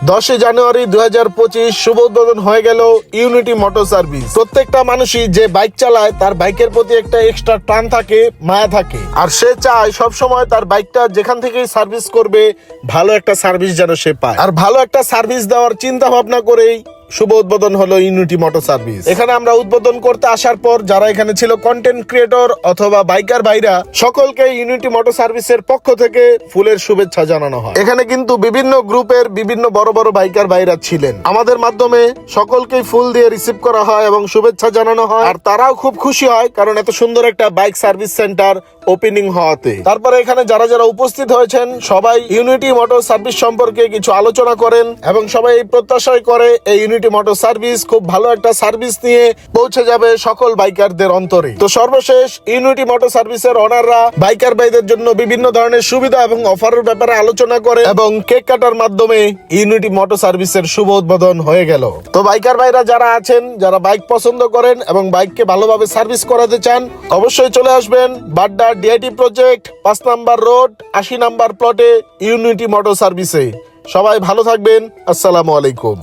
10 জানুয়ারি 2025 শুভ উদ্বোধন হয়ে গেল ইউনিটি মোটর সার্ভিস। প্রত্যেকটা মানুষই যে বাইক চালায় তার বাইকের প্রতি একটা এক্সট্রা টান থাকে, মায়া থাকে, আর সে চায় সব সময় তার বাইকটা যেখান থেকেই সার্ভিস করবে ভালো একটা সার্ভিস যেন সে পায়। আর ভালো একটা সার্ভিস দেওয়ার চিন্তা ভাবনা করেই শুভ উদ্বোধন হলো ইউনিটি মোটর সার্ভিস। এখানে আমরা উদ্বোধন করতে আসার পর যারা এখানে ছিল কন্টেন্ট ক্রিয়েটর অথবা বাইকার ভাইরা, সকলকে ইউনিটি মোটর সার্ভিসের পক্ষ থেকে ফুলের শুভেচ্ছা জানানো হয়। এখানে কিন্তু বিভিন্ন গ্রুপের বিভিন্ন বড় বড় বাইকার ভাইরা ছিলেন। আমাদের মাধ্যমে সকলকেই ফুল দিয়ে রিসিভ করা হয় এবং শুভেচ্ছা জানানো হয়, আর তারাও খুব খুশি হয় কারণ এত সুন্দর একটা বাইক সার্ভিস সেন্টার ওপেনিং হওয়াতে। তারপরে এখানে যারা যারা উপস্থিত হয়েছেন সবাই ইউনিটি মোটর সার্ভিস সম্পর্কে কিছু আলোচনা করেন এবং সবাই এই প্রত্যাশাই করে এই ইউনিটি মোটর সার্ভিস খুব ভালো একটা সার্ভিস নিয়ে পৌঁছে যাবে সকল বাইকারদের অন্তরে। তো সর্বশেষ ইউনিটি মোটর সার্ভিসের ওনাররা বাইকার ভাইদের জন্য বিভিন্ন ধরনের সুবিধা এবং অফারের ব্যাপারে আলোচনা করে এবং কেক কাটার মাধ্যমে ইউনিটি মোটর সার্ভিসের শুভ উদ্বোধন হয়ে গেল। তো বাইকার ভাইরা যারা আছেন, যারা বাইক পছন্দ করেন এবং বাইককে ভালোভাবে সার্ভিস করাতে চান, অবশ্যই চলে আসবেন Badda DIT project 5 number road 80 number প্লটে ইউনিটি মোটর সার্ভিসে। সবাই ভালো থাকবেন। আসসালামু আলাইকুম।